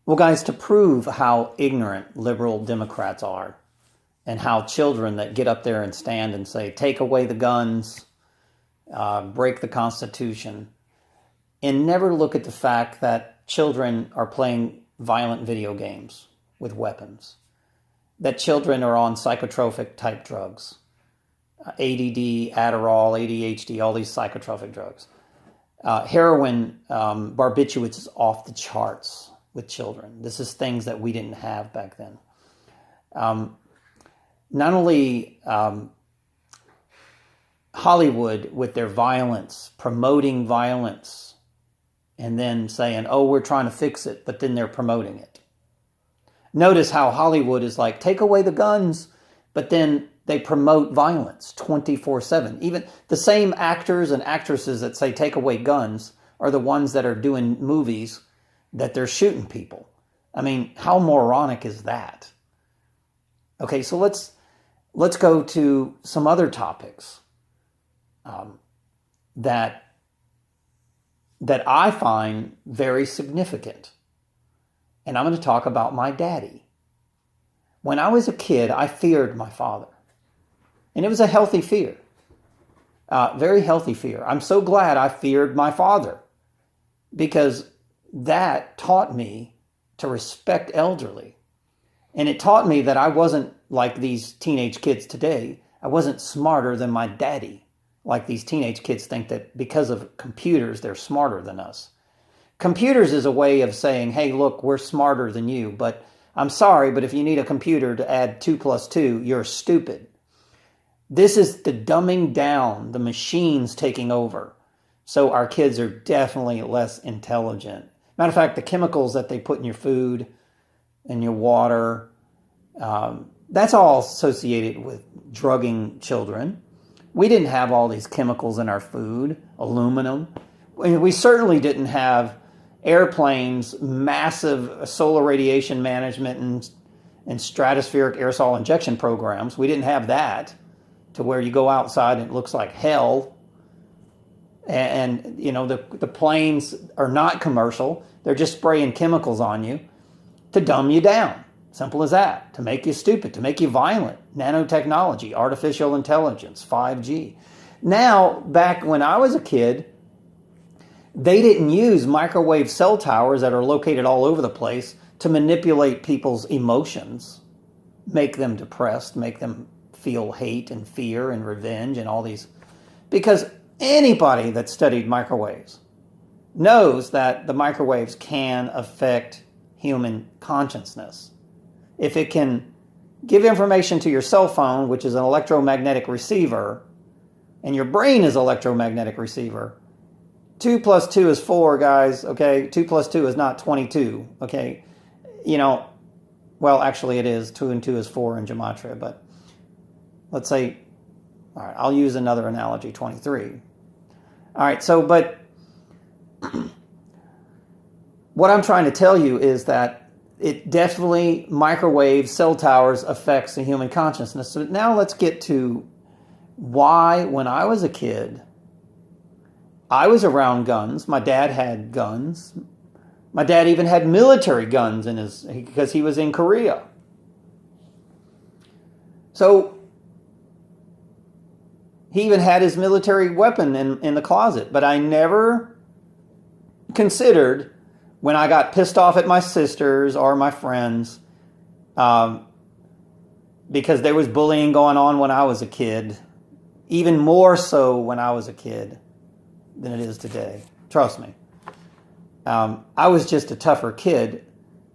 Well, guys, to prove how ignorant liberal Democrats are and how children that get up there and stand and say, take away the guns, break the Constitution, and never look at the fact that children are playing violent video games with weapons, that children are on psychotropic type drugs, ADD, Adderall, ADHD, all these psychotropic drugs. Heroin, barbiturates is off the charts with children. This is things that we didn't have back then. Not only Hollywood with their violence, promoting violence, and then saying, oh, we're trying to fix it, but then they're promoting it. Notice how Hollywood is like, take away the guns, but then they promote violence 24/7. Even the same actors and actresses that say take away guns are the ones that are doing movies that they're shooting people. I mean, how moronic is that? Okay, so let's go to some other topics that I find very significant. And I'm going to talk about my daddy. When I was a kid, I feared my father. And it was a healthy fear. Very healthy fear. I'm so glad I feared my father, because that taught me to respect elderly. And it taught me that I wasn't like these teenage kids today. I wasn't smarter than my daddy, like these teenage kids think that because of computers, they're smarter than us. Computers is a way of saying, hey, look, we're smarter than you, but I'm sorry, but if you need a computer to add 2 + 2, you're stupid. This is the dumbing down, the machines taking over. So our kids are definitely less intelligent. Matter of fact, the chemicals that they put in your food and your water, that's all associated with drugging children. We didn't have all these chemicals in our food, aluminum. We certainly didn't have airplanes, massive solar radiation management and stratospheric aerosol injection programs. We didn't have that to where you go outside and it looks like hell. And you know, the planes are not commercial. They're just spraying chemicals on you to dumb you down. Simple as that. To make you stupid, to make you violent. Nanotechnology, artificial intelligence, 5G. Now, back when I was a kid, they didn't use microwave cell towers that are located all over the place to manipulate people's emotions, make them depressed, make them feel hate and fear and revenge and all these. Because anybody that studied microwaves knows that the microwaves can affect human consciousness. If it can give information to your cell phone, which is an electromagnetic receiver, and your brain is an electromagnetic receiver, 2 + 2 is 4, guys, okay? 2 + 2 is not 22, okay? You know, well, actually it is. 2 and 2 is 4 in gematria, but let's say, all right, I'll use another analogy, 23. All right, so, but what I'm trying to tell you is that it definitely, microwave cell towers affects the human consciousness. So now let's get to why, when I was a kid, I was around guns. My dad had guns. My dad even had military guns because he was in Korea. So he even had his military weapon in the closet. But I never considered, when I got pissed off at my sisters or my friends, because there was bullying going on when I was a kid, even more so when I was a kid than it is today. Trust me. I was just a tougher kid,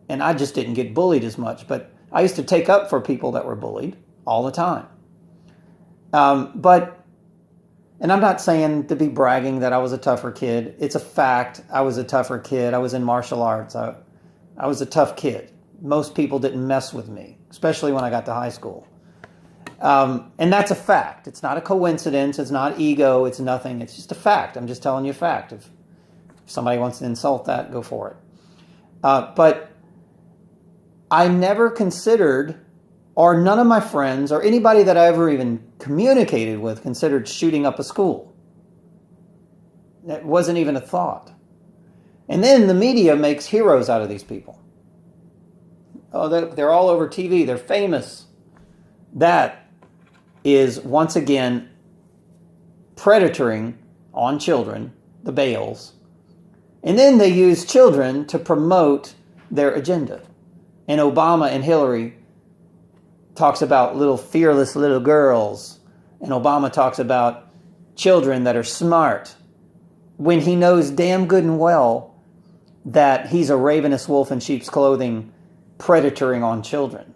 and I just didn't get bullied as much. But I used to take up for people that were bullied all the time. And I'm not saying to be bragging that I was a tougher kid. It's a fact. I was a tougher kid. I was in martial arts. I was a tough kid. Most people didn't mess with me, especially when I got to high school. And that's a fact. It's not a coincidence. It's not ego. It's nothing. It's just a fact. I'm just telling you a fact. If somebody wants to insult that, go for it. But I never considered, or none of my friends or anybody that I ever even communicated with considered shooting up a school. That wasn't even a thought. And then the media makes heroes out of these people. Oh, they're all over TV. They're famous. That is, once again, predatoring on children, the Bales. And then they use children to promote their agenda. And Obama and Hillary talks about little fearless little girls. And Obama talks about children that are smart, when he knows damn good and well that he's a ravenous wolf in sheep's clothing, predatoring on children.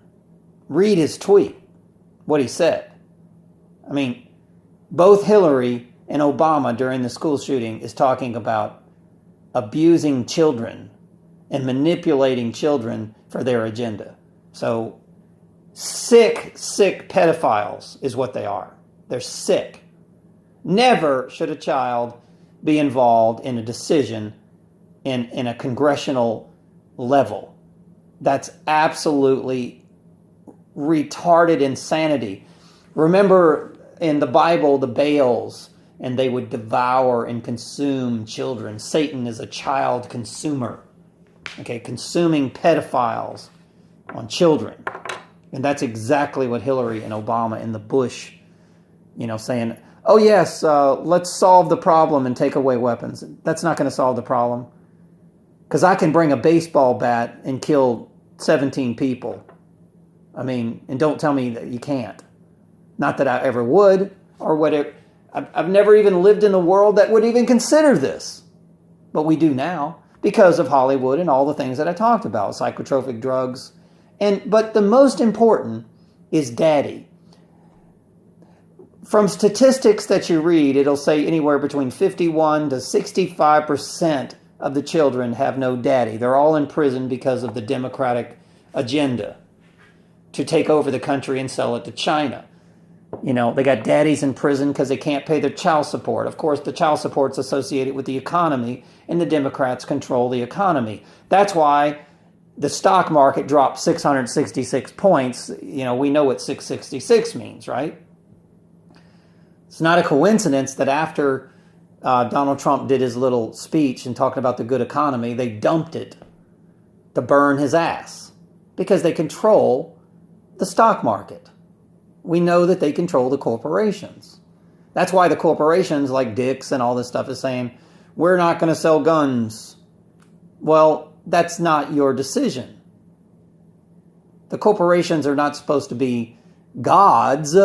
Read his tweet, what he said. I mean, both Hillary and Obama during the school shooting is talking about abusing children and manipulating children for their agenda. So sick pedophiles is what they are. They're sick. Never should a child be involved in a decision in a congressional level. That's absolutely retarded insanity. Remember in the Bible, the Baals, and they would devour and consume children. Satan is a child consumer. Okay, consuming pedophiles on children. And that's exactly what Hillary and Obama and the Bush, saying, oh yes, let's solve the problem and take away weapons. That's not going to solve the problem. Because I can bring a baseball bat and kill 17 people. I mean, and don't tell me that you can't. Not that I ever would, or whatever. I've never even lived in a world that would even consider this. But we do now, because of Hollywood and all the things that I talked about, psychotropic drugs. But the most important is daddy. From statistics that you read, it'll say anywhere between 51 to 65% of the children have no daddy. They're all in prison because of the Democratic agenda to take over the country and sell it to China. They got daddies in prison because they can't pay their child support. Of course, the child support's associated with the economy, and the Democrats control the economy. That's why the stock market dropped 666 points. We know what 666 means, right? It's not a coincidence that after Donald Trump did his little speech and talking about the good economy, they dumped it to burn his ass because they control the stock market. We know that they control the corporations. That's why the corporations like Dick's and all this stuff is saying, we're not going to sell guns. Well, that's not your decision. The corporations are not supposed to be gods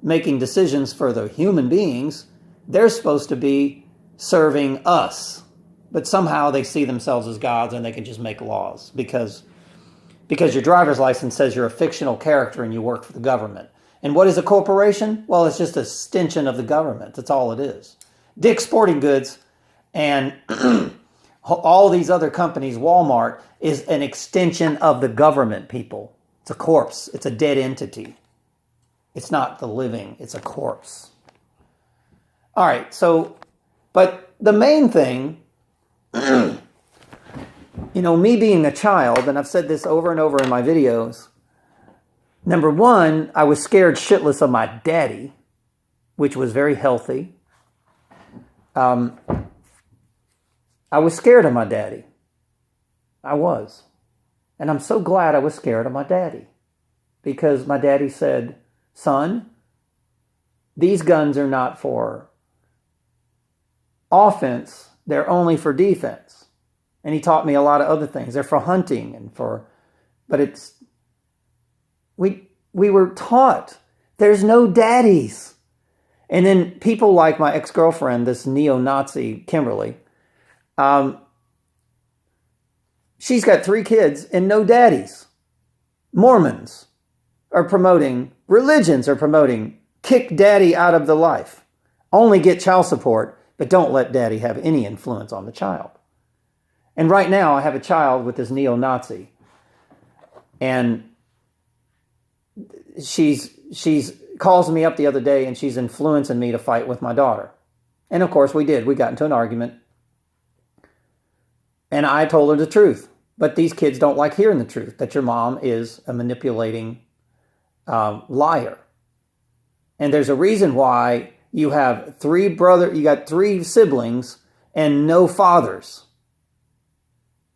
making decisions for the human beings. They're supposed to be serving us. But somehow they see themselves as gods and they can just make laws because your driver's license says you're a fictional character and you work for the government. And what is a corporation? Well, it's just a extension of the government. That's all it is. Dick's Sporting Goods and all these other companies, Walmart, is an extension of the government, people. It's a corpse. It's a dead entity. It's not the living. It's a corpse. All right, but the main thing, me being a child, and I've said this over and over in my videos, number one, I was scared shitless of my daddy, which was very healthy. I was scared of my daddy. I was. And I'm so glad I was scared of my daddy. Because my daddy said, son, these guns are not for offense. They're only for defense. And he taught me a lot of other things. They're for hunting we were taught there's no daddies. And then people like my ex-girlfriend, this neo-Nazi Kimberly, she's got 3 kids and no daddies. Mormons are promoting, religions are promoting, kick daddy out of the life. Only get child support, but don't let daddy have any influence on the child. And right now I have a child with this neo-Nazi. And she's calls me up the other day and she's influencing me to fight with my daughter. And of course we did. We got into an argument. And I told her the truth. But these kids don't like hearing the truth, that your mom is a manipulating liar. And there's a reason why you have you got 3 siblings and no fathers.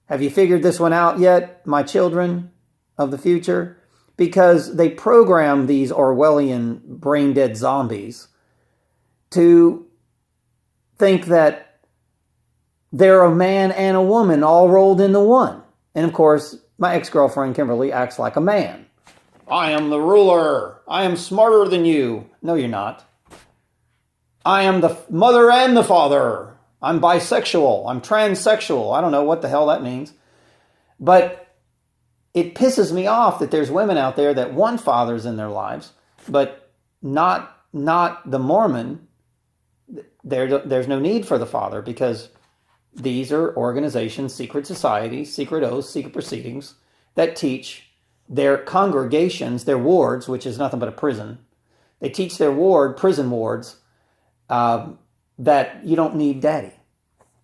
Have you figured this one out yet, my children of the future because they program these Orwellian brain-dead zombies to think that they're a man and a woman all rolled into one. And of course, my ex-girlfriend Kimberly acts like a man. I am the ruler. I am smarter than you. No, you're not. I am the mother and the father. I'm bisexual. I'm transsexual. I don't know what the hell that means. But it pisses me off that there's women out there that want fathers in their lives, but not the Mormon. There's no need for the father because these are organizations, secret societies, secret oaths, secret proceedings that teach their congregations, their wards, which is nothing but a prison. They teach their prison wards, that you don't need daddy.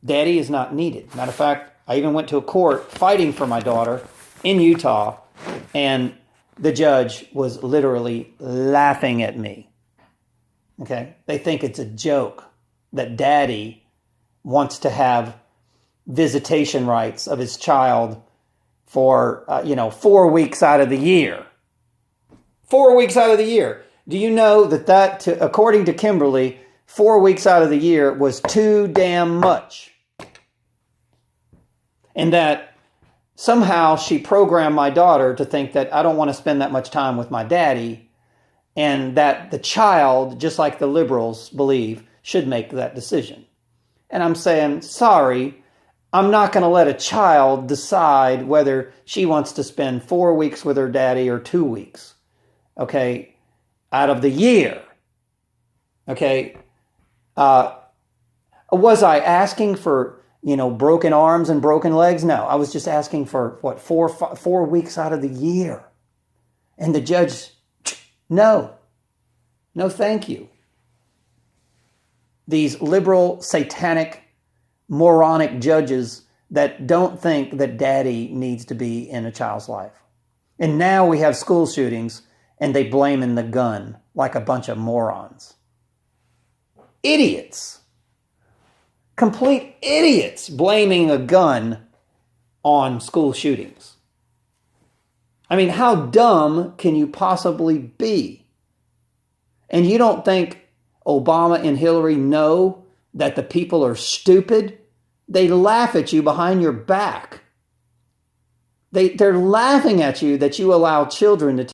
Daddy is not needed. Matter of fact, I even went to a court fighting for my daughter in Utah, and the judge was literally laughing at me. Okay? They think it's a joke that daddy wants to have visitation rights of his child for, 4 weeks out of the year. 4 weeks out of the year. Do you know that according to Kimberly, 4 weeks out of the year was too damn much? And that somehow she programmed my daughter to think that I don't want to spend that much time with my daddy, and that the child, just like the liberals believe, should make that decision. And I'm saying, sorry, I'm not going to let a child decide whether she wants to spend 4 weeks with her daddy or 2 weeks, okay, out of the year. Okay. Was I asking for, broken arms and broken legs? No, I was just asking for, 4 weeks out of the year. And the judge, no, thank you. These liberal, satanic, moronic judges that don't think that daddy needs to be in a child's life. And now we have school shootings and they blame the gun like a bunch of morons. Idiots. Complete idiots blaming a gun on school shootings. I mean, how dumb can you possibly be? And you don't think Obama and Hillary know that the people are stupid? They laugh at you behind your back. They're laughing at you that you allow children to